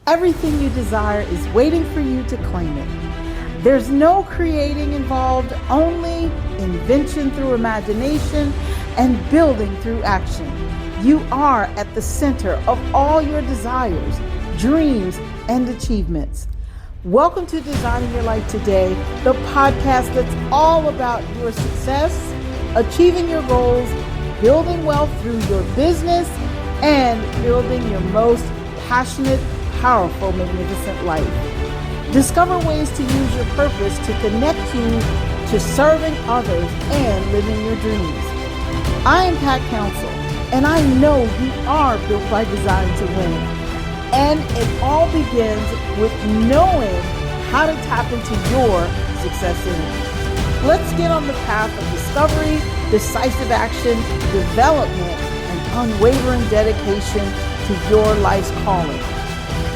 Everything you desire is waiting for you to claim it. There's no creating involved, only invention through imagination and building through action. You are at the center of all your desires, dreams, and achievements. Welcome to Designing Your Life Today, the podcast that's all about your success, achieving your goals, building wealth through your business, and building your most passionate, powerful, magnificent life. Discover ways to use your purpose to connect you to serving others and living your dreams. I am Pat Council, and I know you are built by design to win. And it all begins with knowing how to tap into your success energy. Let's get on the path of discovery, decisive action, development, and unwavering dedication to your life's calling.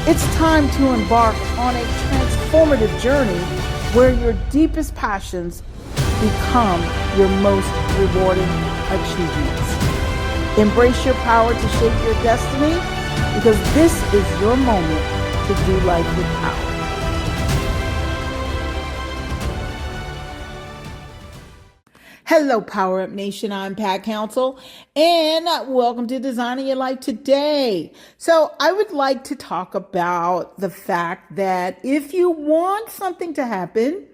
It's time to embark on a transformative journey where your deepest passions become your most rewarding achievements. Embrace your power to shape your destiny, because this is your moment to do life with power. Hello, Power Up Nation. I'm Pat Council, and welcome to Designing Your Life Today. So I would like to talk about the fact that if you want something to happen,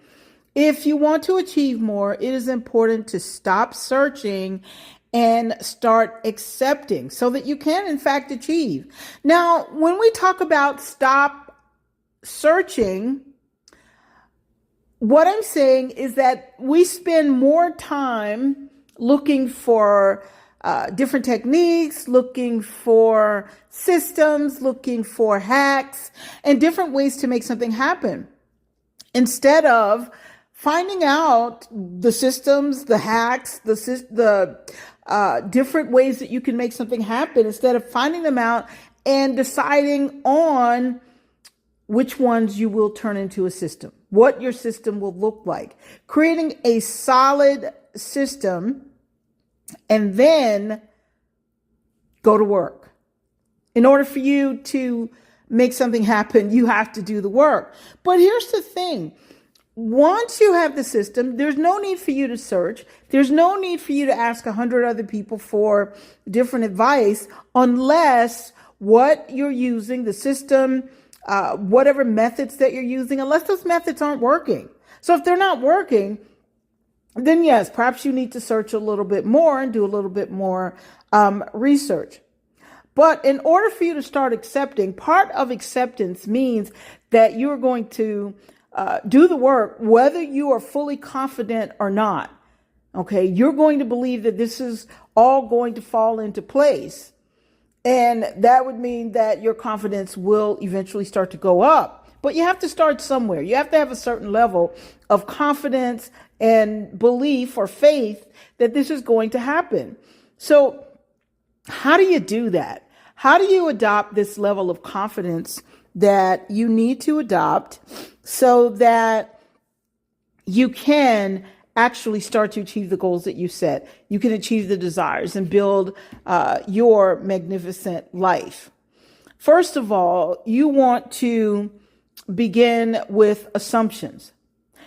if you want to achieve more, it is important to stop searching and start accepting so that you can, in fact, achieve. Now, when we talk about stop searching, what I'm saying is that we spend more time looking for different techniques, looking for systems, looking for hacks, and different ways to make something happen, instead of finding out the systems, the hacks, the different ways that you can make something happen, instead of finding them out and deciding on which ones you will turn into a system, what your system will look like, creating a solid system, and then go to work. In order for you to make something happen, you have to do the work. But here's the thing. Once you have the system, there's no need for you to search. There's no need for you to ask 100 other people for different advice, unless what you're using, the system, whatever methods that you're using, unless those methods aren't working. So if they're not working, then yes, perhaps you need to search a little bit more and do a little bit more research. But in order for you to start accepting, part of acceptance means that you're going to do the work, whether you are fully confident or not. Okay, you're going to believe that this is all going to fall into place. And that would mean that your confidence will eventually start to go up. But you have to start somewhere. You have to have a certain level of confidence and belief or faith that this is going to happen. So how do you do that? How do you adopt this level of confidence that you need to adopt so that you can actually start to achieve the goals that you set? You can achieve the desires and build your magnificent life. First of all, you want to begin with assumptions.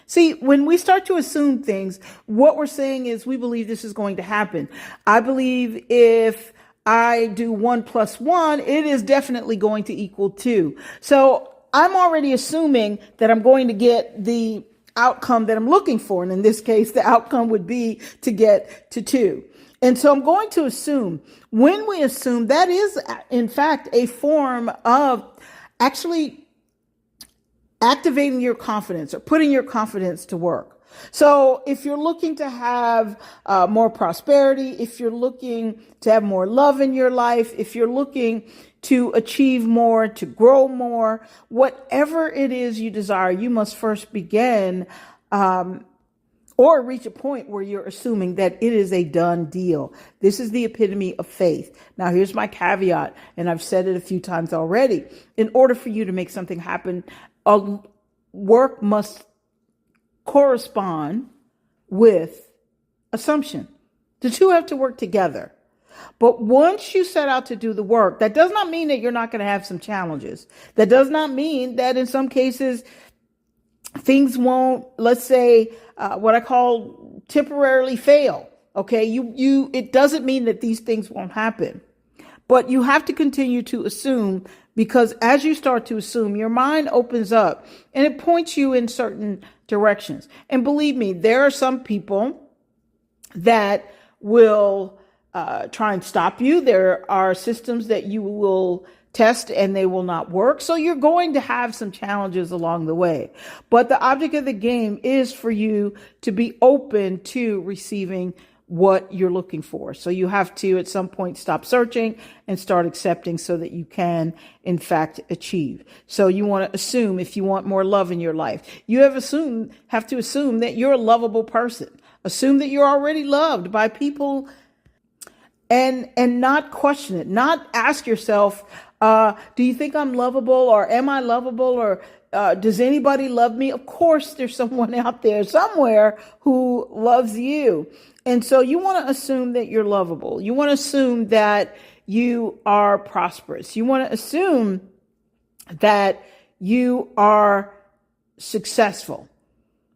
See, when we start to assume things, what we're saying is we believe this is going to happen. I believe if I do 1 + 1, it is definitely going to equal 2. So I'm already assuming that I'm going to get the outcome that I'm looking for. And in this case, the outcome would be to get to 2. And so I'm going to assume. When we assume, that is, in fact, a form of actually activating your confidence or putting your confidence to work. So if you're looking to have more prosperity, if you're looking to have more love in your life, if you're looking to achieve more, to grow more, whatever it is you desire, you must first begin or reach a point where you're assuming that it is a done deal. This is the epitome of faith. Now, here's my caveat, and I've said it a few times already. In order for you to make something happen, work must correspond with assumption. The two have to work together. But once you set out to do the work, that does not mean that you're not going to have some challenges. That does not mean that in some cases things won't, let's say, what I call temporarily fail. Okay. It doesn't mean that these things won't happen, but you have to continue to assume, because as you start to assume, your mind opens up and it points you in certain directions. And believe me, there are some people that will try and stop you. There are systems that you will test and they will not work. So you're going to have some challenges along the way. But the object of the game is for you to be open to receiving what you're looking for. So you have to at some point stop searching and start accepting so that you can in fact achieve. So you want to assume, if you want more love in your life, you have to assume that you're a lovable person. Assume that you're already loved by people, and not question it. Not ask yourself, do you think I'm lovable, or am I lovable, or does anybody love me? Of course, there's someone out there somewhere who loves you. And so you want to assume that you're lovable. You want to assume that you are prosperous. You want to assume that you are successful.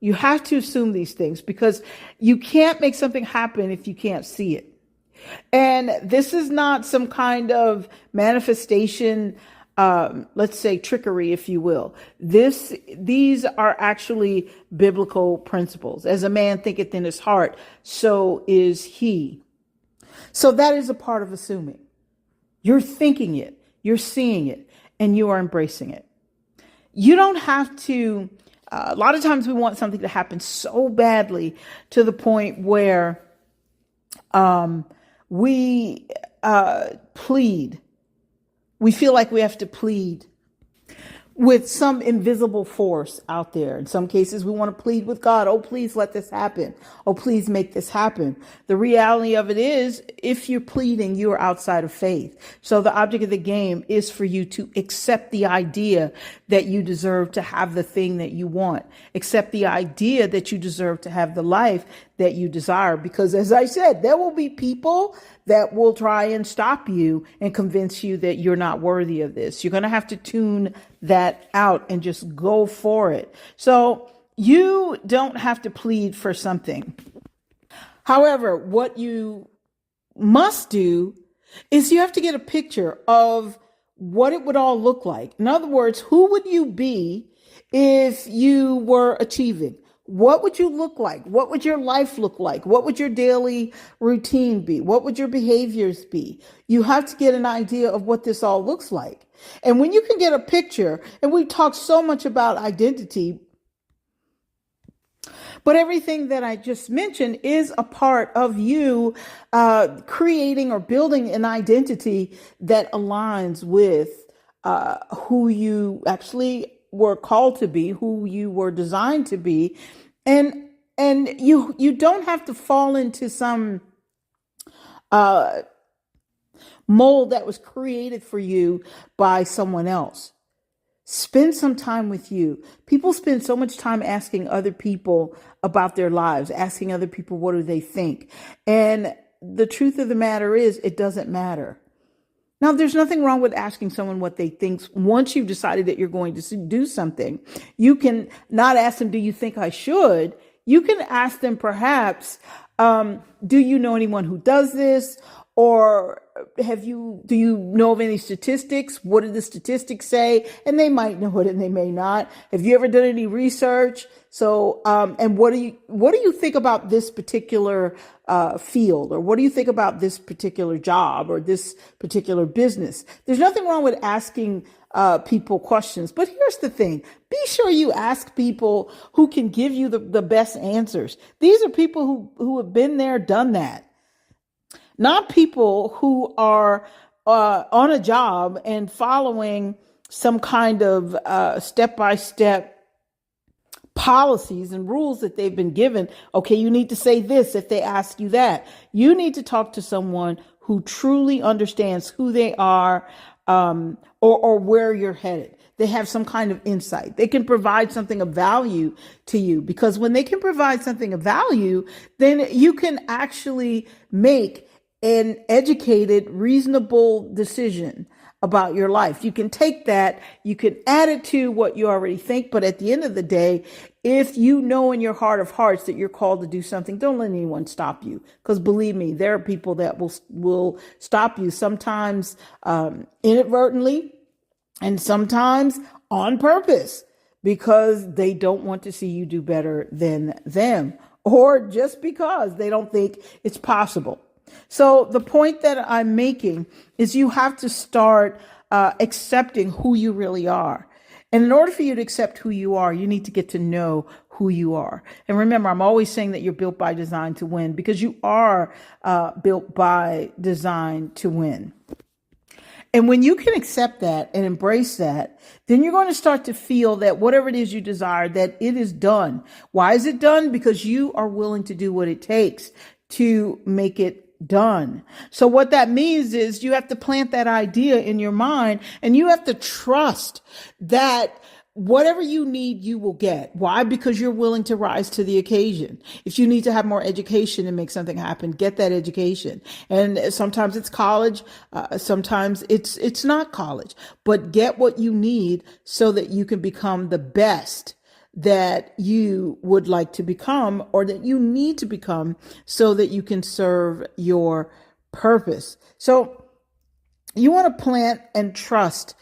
You have to assume these things, because you can't make something happen if you can't see it. And this is not some kind of manifestation, let's say trickery, if you will. These are actually biblical principles. As a man thinketh in his heart, so is he. So that is a part of assuming. You're thinking it, you're seeing it, and you are embracing it. You don't have to, a lot of times we want something to happen so badly to the point where we plead. We feel like we have to plead with some invisible force out there. In some cases, we want to plead with God. Oh, please let this happen. Oh, please make this happen. The reality of it is, if you're pleading, you are outside of faith. So the object of the game is for you to accept the idea that you deserve to have the thing that you want. Accept the idea that you deserve to have the life that you desire. Because as I said, there will be people that will try and stop you and convince you that you're not worthy of this. You're going to have to tune that out and just go for it. So you don't have to plead for something. However, what you must do is you have to get a picture of what it would all look like. In other words, who would you be if you were achieving? What would you look like? What would your life look like? What would your daily routine be? What would your behaviors be? You have to get an idea of what this all looks like. And when you can get a picture, and we talk so much about identity, but everything that I just mentioned is a part of you creating or building an identity that aligns with who you actually were called to be, who you were designed to be. And you don't have to fall into some mold that was created for you by someone else. Spend some time with you. People spend so much time asking other people about their lives, asking other people, what do they think? And the truth of the matter is, it doesn't matter. Now, there's nothing wrong with asking someone what they think. Once you've decided that you're going to do something, you can not ask them, do you think I should? You can ask them perhaps, do you know anyone who does this? Or do you know of any statistics? What did the statistics say? And they might know it and they may not. Have you ever done any research? So, and what do you think about this particular field? Or what do you think about this particular job or this particular business? There's nothing wrong with asking people questions. But here's the thing. Be sure you ask people who can give you the best answers. These are people who have been there, done that. Not people who are on a job and following some kind of step-by-step policies and rules that they've been given. Okay, you need to say this if they ask you that. You need to talk to someone who truly understands who they are, or where you're headed. They have some kind of insight. They can provide something of value to you, because when they can provide something of value, then you can actually make an educated, reasonable decision about your life. You can take that, you can add it to what you already think, but at the end of the day, if you know in your heart of hearts that you're called to do something, don't let anyone stop you. Because believe me, there are people that will stop you, sometimes inadvertently and sometimes on purpose, because they don't want to see you do better than them, or just because they don't think it's possible. So the point that I'm making is you have to start accepting who you really are. And in order for you to accept who you are, you need to get to know who you are. And remember, I'm always saying that you're built by design to win, because you are built by design to win. And when you can accept that and embrace that, then you're going to start to feel that whatever it is you desire, that it is done. Why is it done? Because you are willing to do what it takes to make it done. So what that means is you have to plant that idea in your mind, and you have to trust that whatever you need, you will get. Why? Because you're willing to rise to the occasion. If you need to have more education and make something happen, get that education. And sometimes it's college. Sometimes it's not college, but get what you need so that you can become the best that you would like to become, or that you need to become, so that you can serve your purpose. So you want to plant and trust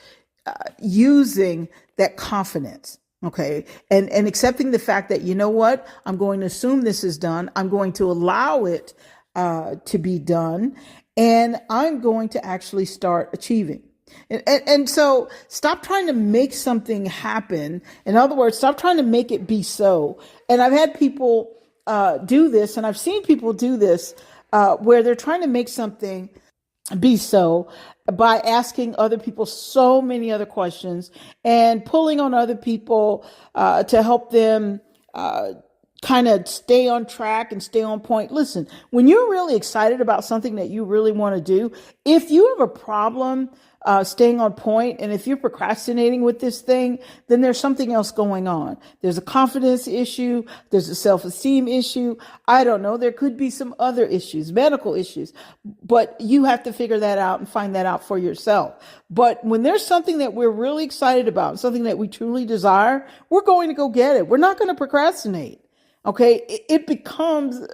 using that confidence. Okay. And accepting the fact that, you know what, I'm going to assume this is done. I'm going to allow it to be done. And I'm going to actually start achieving. And so stop trying to make something happen. In other words, stop trying to make it be so. And I've had people do this, and I've seen people do this where they're trying to make something be so by asking other people so many other questions and pulling on other people to help them kind of stay on track and stay on point. Listen, when you're really excited about something that you really want to do, if you have a problem staying on point, and if you're procrastinating with this thing, then there's something else going on. There's a confidence issue. There's a self-esteem issue. I don't know. There could be some other issues, medical issues, but you have to figure that out and find that out for yourself. But when there's something that we're really excited about, something that we truly desire, we're going to go get it. We're not going to procrastinate. Okay. It becomes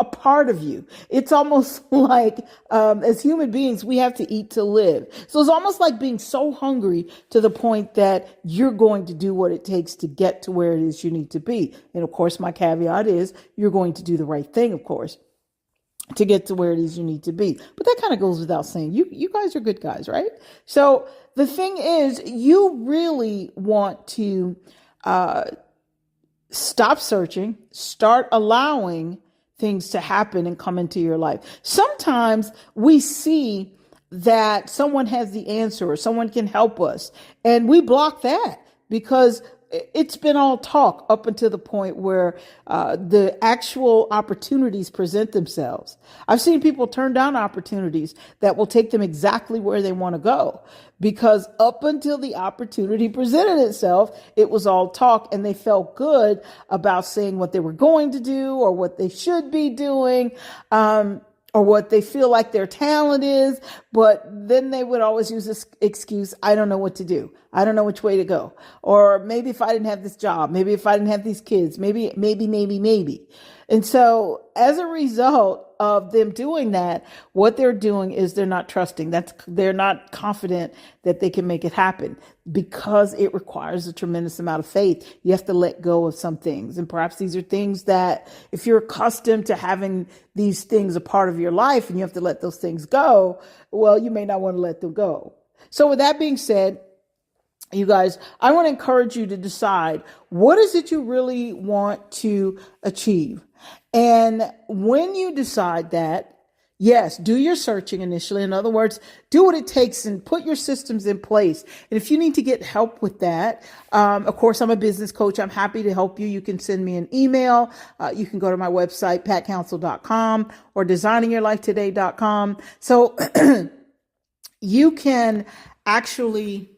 a part of you. It's almost like, as human beings, we have to eat to live. So it's almost like being so hungry to the point that you're going to do what it takes to get to where it is you need to be. And of course, my caveat is you're going to do the right thing, of course, to get to where it is you need to be. But that kind of goes without saying. You guys are good guys, right? So the thing is, you really want to stop searching, start allowing things to happen and come into your life. Sometimes we see that someone has the answer or someone can help us, and we block that because it's been all talk up until the point where the actual opportunities present themselves. I've seen people turn down opportunities that will take them exactly where they want to go, because up until the opportunity presented itself, it was all talk, and they felt good about saying what they were going to do or what they should be doing. Or what they feel like their talent is, but then they would always use this excuse, I don't know what to do. I don't know which way to go. Or maybe if I didn't have this job, maybe if I didn't have these kids, maybe. And so as a result of them doing that, what they're doing is they're not trusting. They're not confident that they can make it happen, because it requires a tremendous amount of faith. You have to let go of some things. And perhaps these are things that, if you're accustomed to having these things a part of your life and you have to let those things go, well, you may not want to let them go. So with that being said, you guys, I want to encourage you to decide, what is it you really want to achieve? And when you decide that, yes, do your searching initially. In other words, do what it takes and put your systems in place. And if you need to get help with that, of course, I'm a business coach. I'm happy to help you. You can send me an email. You can go to my website, patcouncil.com or designingyourlifetoday.com. So you can actually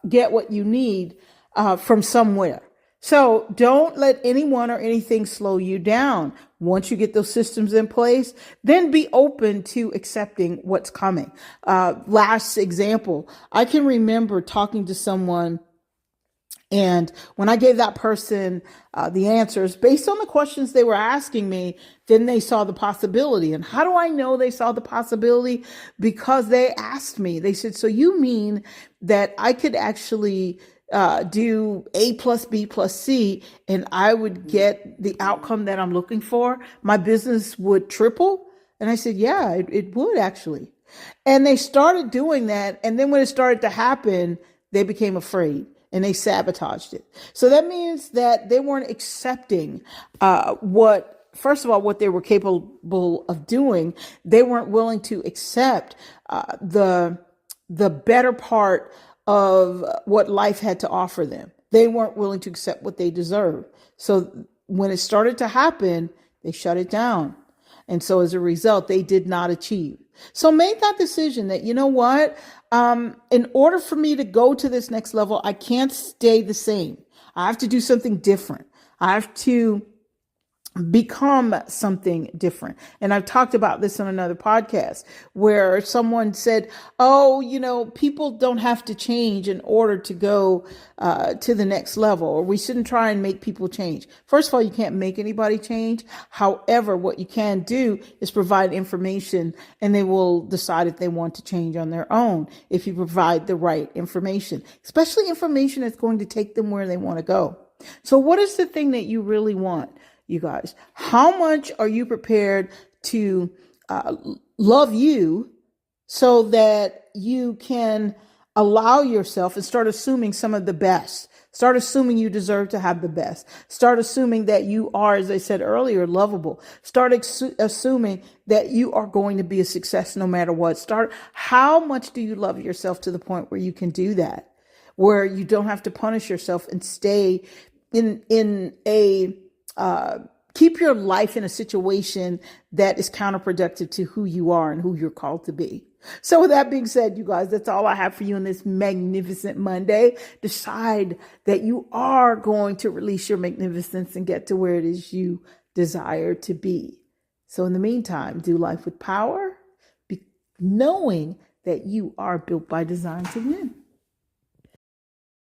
get what you need from somewhere. So don't let anyone or anything slow you down. Once you get those systems in place, then be open to accepting what's coming. Last example, I can remember talking to someone, and when I gave that person the answers based on the questions they were asking me, then they saw the possibility. And how do I know they saw the possibility? Because they asked me, they said, so you mean that I could actually do A plus B plus C and I would get the outcome that I'm looking for? My business would triple? And I said, yeah, it would actually. And they started doing that. And then when it started to happen, they became afraid and they sabotaged it. So that means that they weren't accepting first of all, what they were capable of doing. They weren't willing to accept the better part of what life had to offer them. They weren't willing to accept what they deserved. So when it started to happen, they shut it down. And so as a result, they did not achieve. So make that decision that, you know what, in order for me to go to this next level, I can't stay the same. I have to do something different. I have to become something different. And I've talked about this on another podcast where someone said, oh, people don't have to change in order to go to the next level, or we shouldn't try and make people change. First of all, you can't make anybody change. However, what you can do is provide information and they will decide if they want to change on their own if you provide the right information, especially information that's going to take them where they want to go. So what is the thing that you really want? You guys, how much are you prepared to love you so that you can allow yourself and start assuming some of the best? Start assuming you deserve to have the best. Start assuming that you are, as I said earlier, lovable. Start assuming that you are going to be a success no matter what. How much do you love yourself to the point where you can do that, where you don't have to punish yourself and stay in a keep your life in a situation that is counterproductive to who you are and who you're called to be. So with that being said, you guys, that's all I have for you on this magnificent Monday. Decide that you are going to release your magnificence and get to where it is you desire to be. So in the meantime, do life with power, knowing that you are built by design to win.